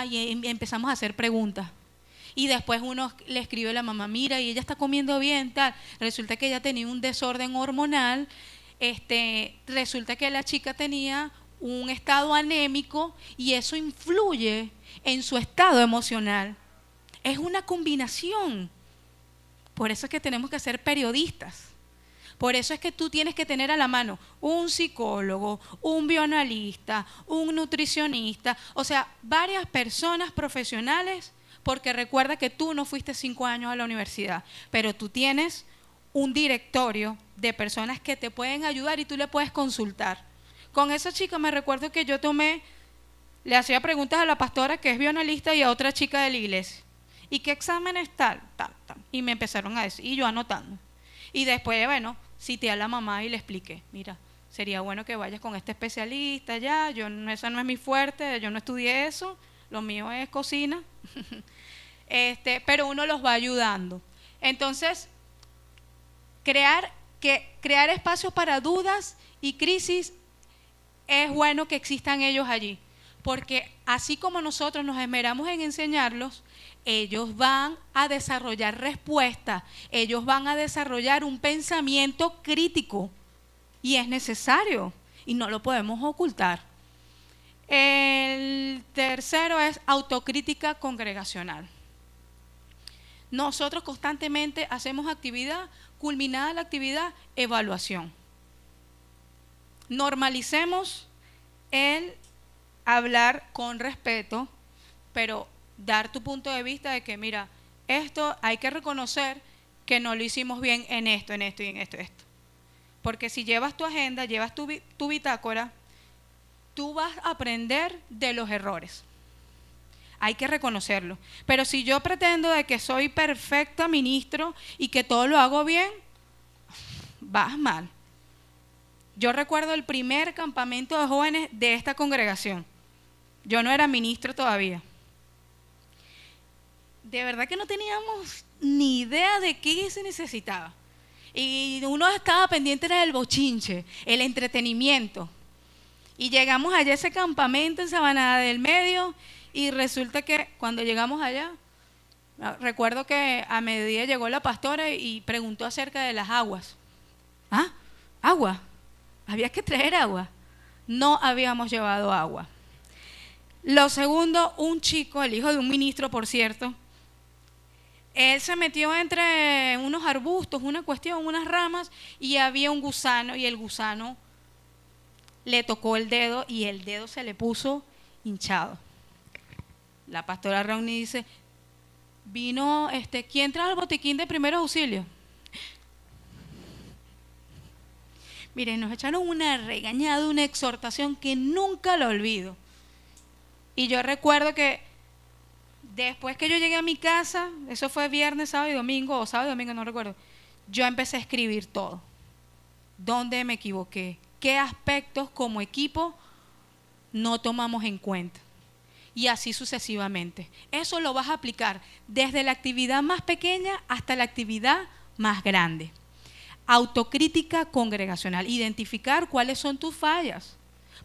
y empezamos a hacer preguntas. Y después uno le escribe a la mamá, mira, y ella está comiendo bien, tal. Resulta que ella tenía un desorden hormonal, resulta que la chica tenía un estado anémico y eso influye en su estado emocional. Es una combinación. Por eso es que tenemos que ser periodistas. Por eso es que tú tienes que tener a la mano un psicólogo, un bioanalista, un nutricionista, o sea, varias personas profesionales, porque recuerda que tú no fuiste 5 años a la universidad, pero tú tienes un directorio de personas que te pueden ayudar y tú le puedes consultar. Con esa chica me recuerdo que yo le hacía preguntas a la pastora que es bioanalista y a otra chica de la iglesia. ¿Y qué exámenes tal? Y me empezaron a decir, y yo anotando. Y después, bueno, cité a la mamá y le expliqué, mira, sería bueno que vayas con este especialista ya, esa no es mi fuerte, yo no estudié eso, lo mío es cocina. Pero uno los va ayudando. Entonces, crear espacios para dudas y crisis, es bueno que existan ellos allí, porque así como nosotros nos esmeramos en enseñarlos, ellos van a desarrollar respuestas, ellos van a desarrollar un pensamiento crítico y es necesario y no lo podemos ocultar. El tercero es autocrítica congregacional. Nosotros constantemente hacemos actividad, culminada la actividad, evaluación. Normalicemos el hablar con respeto, pero dar tu punto de vista de que, mira, esto hay que reconocer que no lo hicimos bien en esto y en esto. Porque si llevas tu agenda, llevas tu bitácora, tú vas a aprender de los errores. Hay que reconocerlo. Pero si yo pretendo de que soy perfecta ministro y que todo lo hago bien, vas mal. Yo recuerdo el primer campamento de jóvenes de esta congregación. Yo no era ministro todavía. De verdad que no teníamos ni idea de qué se necesitaba. Y uno estaba pendiente del bochinche, el entretenimiento. Y llegamos allá a ese campamento en Sabanada del Medio y resulta que cuando llegamos allá, recuerdo que a mediodía llegó la pastora y preguntó acerca de las aguas. ¿Ah? ¿Agua? ¿Había que traer agua? No habíamos llevado agua. Lo segundo, un chico, el hijo de un ministro, por cierto, él se metió entre unos arbustos, una cuestión, unas ramas, y había un gusano, y el gusano le tocó el dedo, y el dedo se le puso hinchado. La pastora Rauni dice, vino, ¿quién trajo el botiquín de primeros auxilios? Miren, nos echaron una regañada, una exhortación que nunca lo olvido. Y yo recuerdo que después que yo llegué a mi casa, eso fue viernes, sábado y domingo, o sábado y domingo, no recuerdo, yo empecé a escribir todo. ¿Dónde me equivoqué? ¿Qué aspectos como equipo no tomamos en cuenta? Y así sucesivamente. Eso lo vas a aplicar desde la actividad más pequeña hasta la actividad más grande. Autocrítica congregacional, identificar cuáles son tus fallas,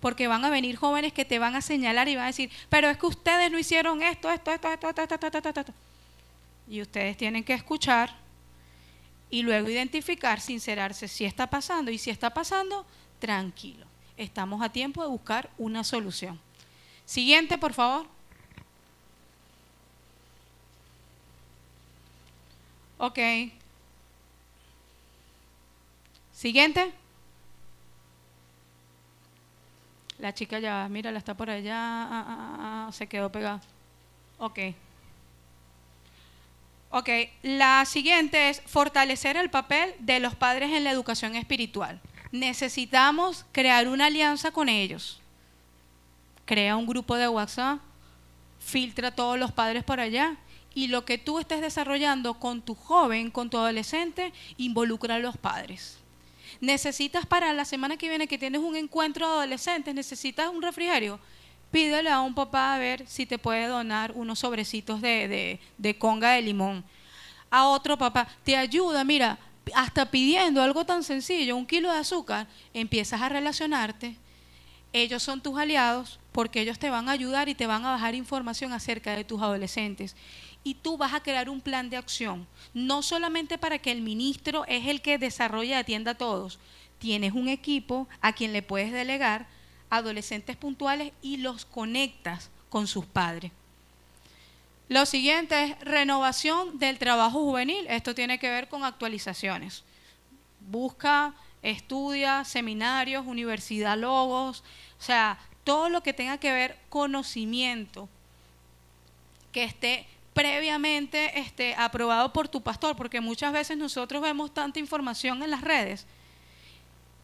porque van a venir jóvenes que te van a señalar y van a decir, pero es que ustedes no hicieron esto. Y ustedes tienen que escuchar y luego identificar, sincerarse si está pasando, y si está pasando, tranquilo, estamos a tiempo de buscar una solución. Siguiente, por favor. Ok. Siguiente. La chica ya, mira, la está por allá, se quedó pegada. Ok. Ok, la siguiente es fortalecer el papel de los padres en la educación espiritual. Necesitamos crear una alianza con ellos. Crea un grupo de WhatsApp, filtra a todos los padres por allá, y lo que tú estés desarrollando con tu joven, con tu adolescente, involucra a los padres. Necesitas para la semana que viene que tienes un encuentro de adolescentes, necesitas un refrigerio, pídele a un papá a ver si te puede donar unos sobrecitos de conga de limón. A otro papá, te ayuda, mira, hasta pidiendo algo tan sencillo, 1 kilo de azúcar, empiezas a relacionarte. Ellos son tus aliados porque ellos te van a ayudar y te van a bajar información acerca de tus adolescentes. Y tú vas a crear un plan de acción, no solamente para que el ministro es el que desarrolle y atienda a todos. Tienes un equipo a quien le puedes delegar adolescentes puntuales y los conectas con sus padres. Lo siguiente es renovación del trabajo juvenil. Esto tiene que ver con actualizaciones. Busca, estudia, seminarios, universidad logos, o sea, todo lo que tenga que ver conocimiento que esté previamente aprobado por tu pastor, porque muchas veces nosotros vemos tanta información en las redes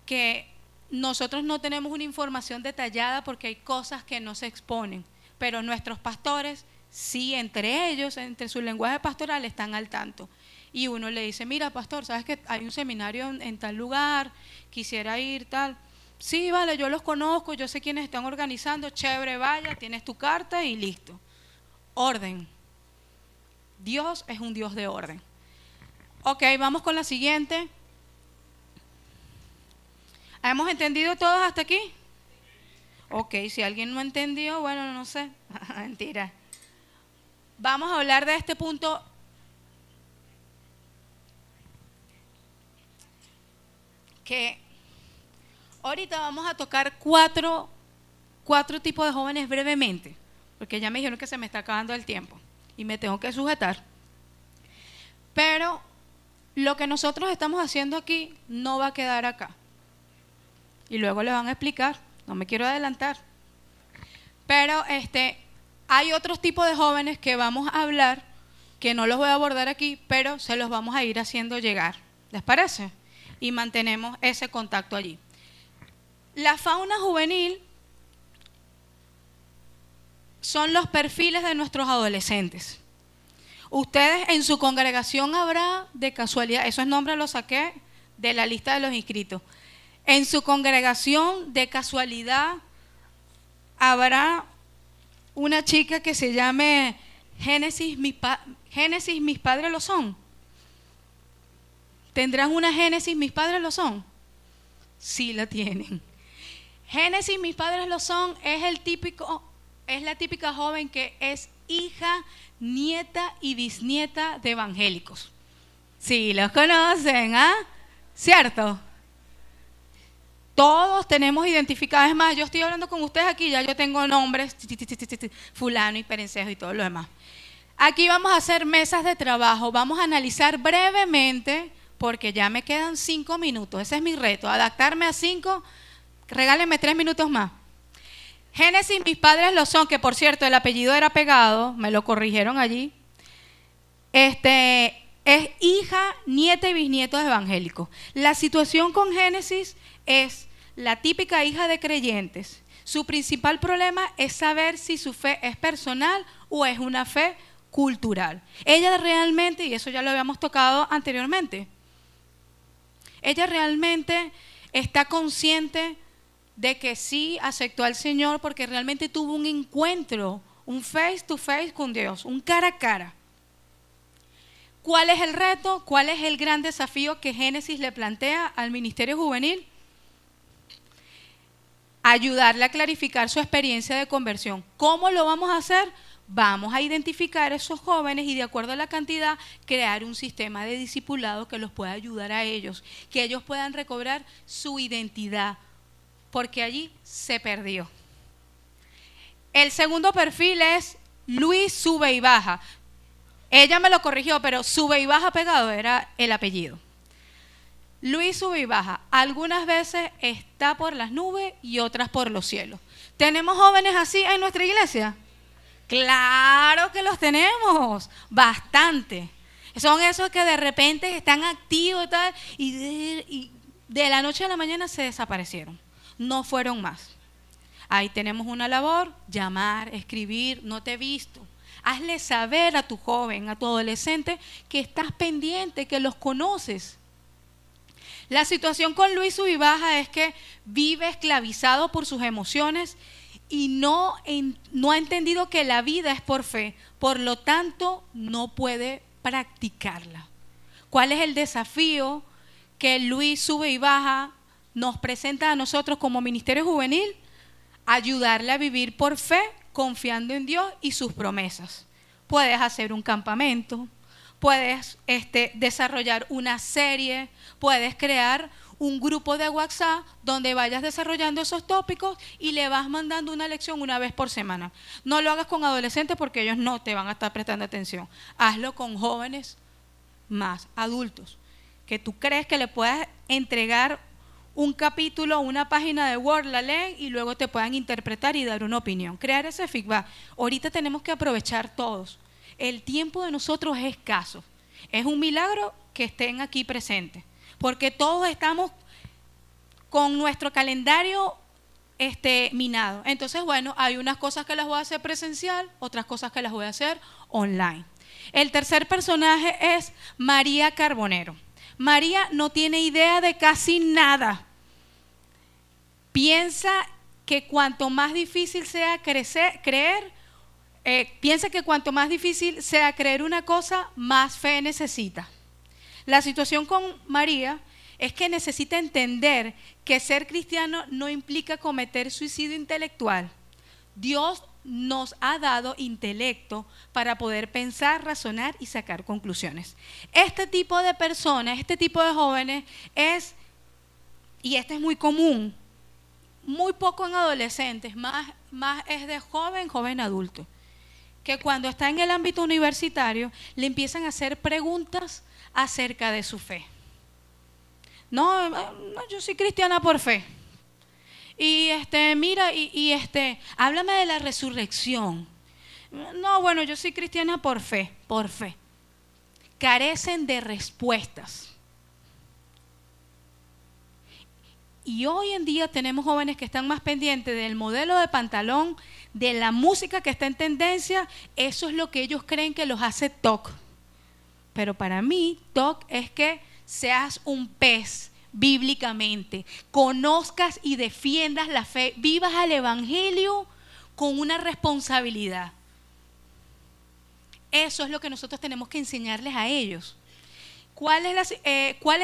que nosotros no tenemos una información detallada porque hay cosas que no se exponen, pero nuestros pastores sí, entre ellos, entre su lenguaje pastoral, están al tanto. Y uno le dice, mira pastor, ¿sabes que hay un seminario en tal lugar? Quisiera ir, tal. Sí, vale, yo los conozco, yo sé quiénes están organizando, chévere, vaya, tienes tu carta y listo. Orden. Dios es un Dios de orden. Ok, vamos con la siguiente. ¿Hemos entendido todos hasta aquí? Ok, si alguien no entendió, bueno, no sé. Mentira. Vamos a hablar de este punto. Que ahorita vamos a tocar cuatro tipos de jóvenes brevemente, porque ya me dijeron que se me está acabando el tiempo y me tengo que sujetar. Pero lo que nosotros estamos haciendo aquí no va a quedar acá. Y luego le van a explicar, no me quiero adelantar. Pero hay otros tipos de jóvenes que vamos a hablar que no los voy a abordar aquí, pero se los vamos a ir haciendo llegar. ¿Les parece? Y mantenemos ese contacto allí. La fauna juvenil son los perfiles de nuestros adolescentes. Ustedes en su congregación habrá, de casualidad, esos nombres los saqué de la lista de los inscritos. En su congregación, de casualidad, habrá una chica que se llame Génesis, mis padres lo son. ¿Tendrán una Génesis, mis padres lo son? Sí la tienen. Génesis, mis padres lo son, es la típica joven que es hija, nieta y bisnieta de evangélicos. Sí, los conocen, ¿ah? ¿Cierto? Todos tenemos identificados. Es más, yo estoy hablando con ustedes aquí, ya yo tengo nombres, fulano y perencejo y todo lo demás. Aquí vamos a hacer mesas de trabajo, vamos a analizar brevemente, porque ya me quedan 5 minutos, ese es mi reto, adaptarme a 5, regálenme 3 minutos más. Génesis, mis padres lo son, que por cierto el apellido era pegado, me lo corrigieron allí. Es hija, nieta y bisnieto de evangélicos. La situación con Génesis es la típica hija de creyentes. Su principal problema es saber si su fe es personal o es una fe cultural. Ella realmente, y eso ya lo habíamos tocado anteriormente, ella realmente está consciente de que sí aceptó al Señor porque realmente tuvo un encuentro, un face to face con Dios, un cara a cara. ¿Cuál es el reto? ¿Cuál es el gran desafío que Génesis le plantea al ministerio juvenil? Ayudarle a clarificar su experiencia de conversión. ¿Cómo lo vamos a hacer? Vamos a identificar a esos jóvenes y de acuerdo a la cantidad, crear un sistema de discipulado que los pueda ayudar a ellos, que ellos puedan recobrar su identidad, porque allí se perdió. El segundo perfil es Luis Sube y Baja. Ella me lo corrigió, pero Sube y Baja pegado era el apellido. Luis Sube y Baja, algunas veces está por las nubes y otras por los cielos. ¿Tenemos jóvenes así en nuestra iglesia? Claro que los tenemos, bastante. Son esos que de repente están activos y de la noche a la mañana se desaparecieron, no fueron más. Ahí tenemos una labor, llamar, escribir, no te he visto. Hazle saber a tu joven, a tu adolescente que estás pendiente, que los conoces. La situación con Luis Subibaja es que vive esclavizado por sus emociones y no ha entendido que la vida es por fe, por lo tanto no puede practicarla. ¿Cuál es el desafío que Luis Sube y Baja nos presenta a nosotros como Ministerio Juvenil? Ayudarle a vivir por fe, confiando en Dios y sus promesas. Puedes hacer un campamento, puedes desarrollar una serie, puedes crear un grupo de WhatsApp donde vayas desarrollando esos tópicos y le vas mandando una lección una vez por semana. No lo hagas con adolescentes porque ellos no te van a estar prestando atención. Hazlo con jóvenes más adultos, que tú crees que le puedas entregar un capítulo, una página de Word, la leen y luego te puedan interpretar y dar una opinión. Crear ese feedback. Ahorita tenemos que aprovechar todos. El tiempo de nosotros es escaso. Es un milagro que estén aquí presentes, porque todos estamos con nuestro calendario minado. Entonces, bueno, hay unas cosas que las voy a hacer presencial, otras cosas que las voy a hacer online. El tercer personaje es María Carbonero. María no tiene idea de casi nada. Piensa que cuanto más difícil sea piensa que cuanto más difícil sea creer una cosa, más fe necesita. La situación con María es que necesita entender que ser cristiano no implica cometer suicidio intelectual. Dios nos ha dado intelecto para poder pensar, razonar y sacar conclusiones. Este tipo de personas, este tipo de jóvenes y este es muy común, muy poco en adolescentes, más es de joven adulto, que cuando está en el ámbito universitario le empiezan a hacer preguntas acerca de su fe. No, yo soy cristiana por fe. Y mira, háblame de la resurrección. No, bueno, yo soy cristiana por fe. carecen de respuestas. Y hoy en día tenemos jóvenes que están más pendientes del modelo de pantalón, de la música que está en tendencia. Eso es lo que ellos creen que los hace TOC. Pero para mí, TOC es que seas un pez bíblicamente, conozcas y defiendas la fe, vivas al evangelio con una responsabilidad. Eso es lo que nosotros tenemos que enseñarles a ellos. ¿Cuál es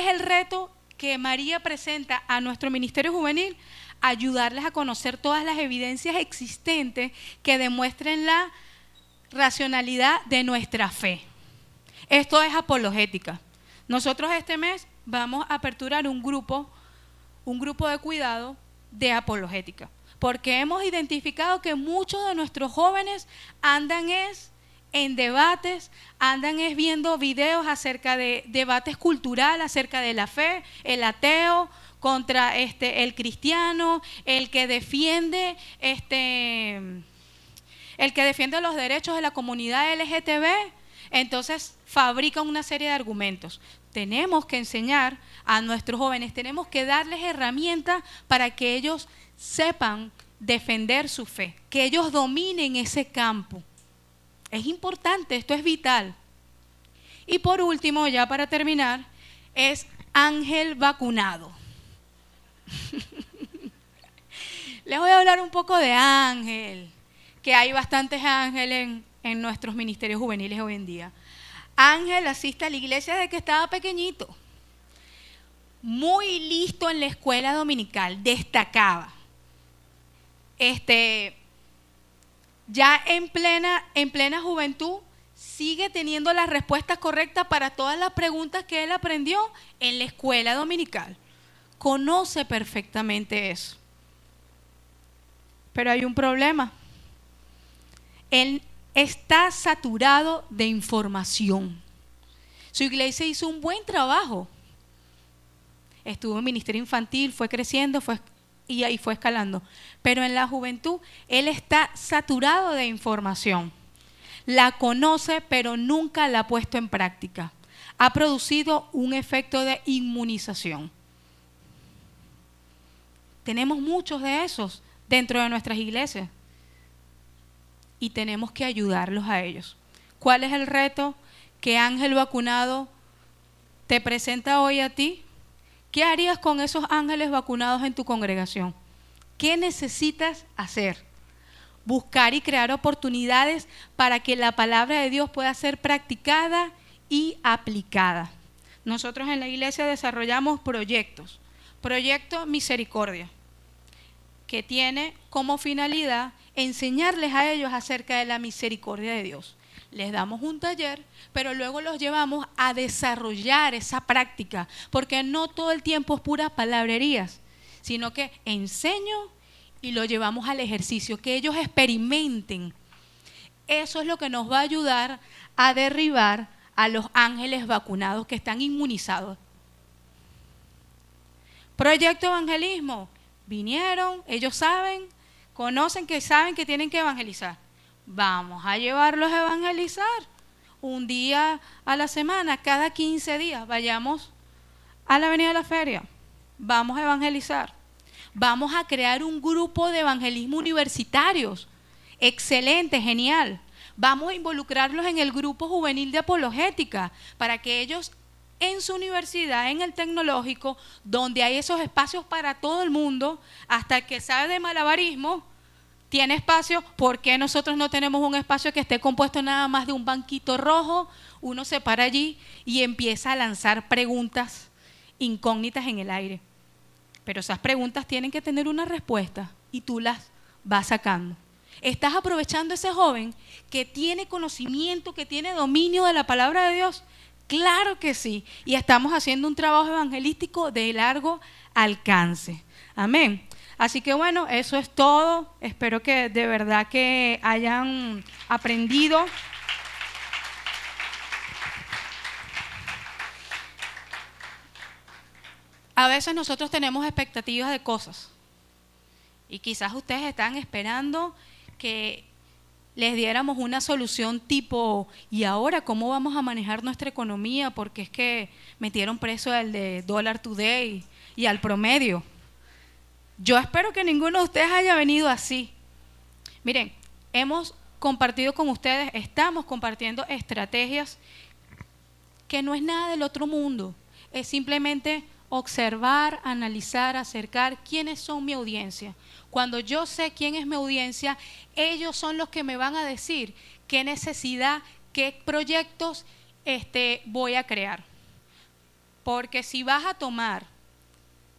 el reto que María presenta a nuestro ministerio juvenil? Ayudarles a conocer todas las evidencias existentes que demuestren la racionalidad de nuestra fe. Esto es apologética. Nosotros este mes vamos a aperturar un grupo de cuidado de apologética, porque hemos identificado que muchos de nuestros jóvenes andan en debates, andan viendo videos acerca de debates culturales, acerca de la fe, el ateo contra el cristiano, el que defiende los derechos de la comunidad LGTB. Entonces fabrican una serie de argumentos. Tenemos que enseñar a nuestros jóvenes, tenemos que darles herramientas para que ellos sepan defender su fe, que ellos dominen ese campo. Es importante, esto es vital. Y por último, ya para terminar, es ángel vacunado. Les voy a hablar un poco de ángel, que hay bastantes ángeles en nuestros ministerios juveniles hoy en día. Ángel asiste a la iglesia desde que estaba pequeñito. Muy listo en la escuela dominical, destacaba. Ya en plena juventud, sigue teniendo las respuestas correctas para todas las preguntas que él aprendió en la escuela dominical. Conoce perfectamente eso. Pero hay un problema. Él está saturado de información. Su iglesia hizo un buen trabajo. Estuvo en ministerio infantil, fue creciendo, y ahí fue escalando. Pero en la juventud, él está saturado de información. La conoce, pero nunca la ha puesto en práctica. Ha producido un efecto de inmunización. Tenemos muchos de esos dentro de nuestras iglesias. Y tenemos que ayudarlos a ellos. ¿Cuál es el reto que Ángel Vacunado te presenta hoy a ti? ¿Qué harías con esos ángeles vacunados en tu congregación? ¿Qué necesitas hacer? Buscar y crear oportunidades para que la palabra de Dios pueda ser practicada y aplicada. Nosotros en la iglesia desarrollamos proyectos. Proyecto Misericordia, que tiene como finalidad enseñarles a ellos acerca de la misericordia de Dios. Les damos un taller, pero luego los llevamos a desarrollar esa práctica, porque no todo el tiempo es puras palabrerías, sino que enseño y lo llevamos al ejercicio, que ellos experimenten. Eso es lo que nos va a ayudar a derribar a los ángeles vacunados que están inmunizados. Proyecto Evangelismo. Vinieron, ellos saben que tienen que evangelizar. Vamos a llevarlos a evangelizar. Un día a la semana, cada 15 días, vayamos a la Avenida de la Feria. Vamos a evangelizar. Vamos a crear un grupo de evangelismo universitarios. Excelente, genial. Vamos a involucrarlos en el grupo juvenil de apologética para que ellos en su universidad, en el tecnológico, donde hay esos espacios para todo el mundo, hasta el que sabe de malabarismo, tiene espacio. ¿Por qué nosotros no tenemos un espacio que esté compuesto nada más de un banquito rojo? Uno se para allí y empieza a lanzar preguntas incógnitas en el aire. Pero esas preguntas tienen que tener una respuesta y tú las vas sacando. ¿Estás aprovechando ese joven que tiene conocimiento, que tiene dominio de la palabra de Dios? Claro que sí. Y estamos haciendo un trabajo evangelístico de largo alcance. Amén. Así que bueno, eso es todo. Espero que de verdad que hayan aprendido. A veces nosotros tenemos expectativas de cosas y quizás ustedes están esperando que les diéramos una solución tipo, ¿y ahora cómo vamos a manejar nuestra economía? Porque es que metieron preso al de Dollar Today y al promedio. Yo espero que ninguno de ustedes haya venido así. Miren, hemos compartido con ustedes, estamos compartiendo estrategias que no es nada del otro mundo, es simplemente observar, analizar, acercar quiénes son mi audiencia. Cuando yo sé quién es mi audiencia, ellos son los que me van a decir qué necesidad, qué proyectos voy a crear. Porque si vas a tomar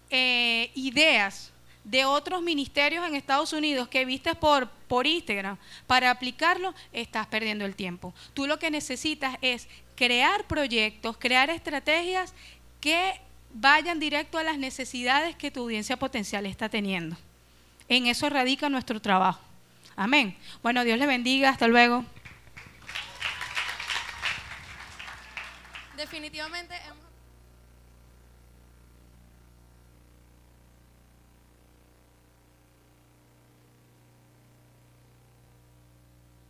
ideas de otros ministerios en Estados Unidos que vistes por Instagram para aplicarlo, estás perdiendo el tiempo. Tú lo que necesitas es crear proyectos, crear estrategias que vayan directo a las necesidades que tu audiencia potencial está teniendo. En eso radica nuestro trabajo. Amén. Bueno, Dios les bendiga. Hasta luego. Definitivamente hemos